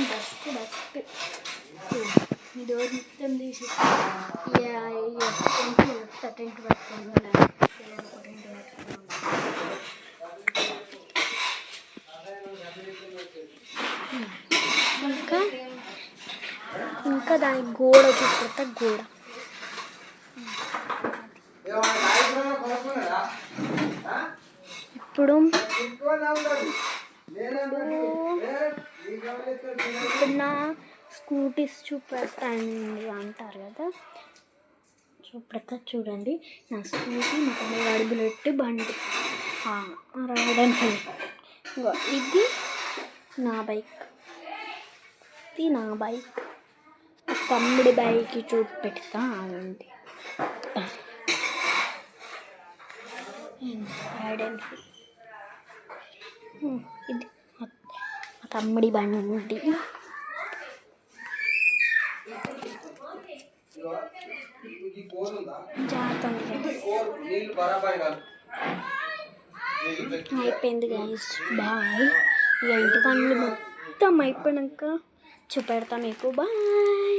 Dust ఈ door మొత్తం తీసి టెంట్ పట్టుకోవాలి. ఇంకా దాని గోడ చూస్తే గోడ ఇప్పుడు నా స్కూటీస్ చూపెడతానండి అంటారు కదా, చూపెడతా చూడండి. నా స్కూటీ మా తమ్ముడు బుల్లెట్ బండి రాయల్ ఎన్ఫీల్డ్. ఇది నా బైక్, ఇది నా బైక్. తమ్ముడి బైక్ చూపెడతా అండి. రాయల్ ఎన్ఫీల్డ్ ఇది మా తమ్ముడి బండి. అయిపోయింది గైస్, బాయ్. ఇక ఇంటి పనులు మొత్తం అయిపోయాక చూపెడతా మీకు. బాయ్.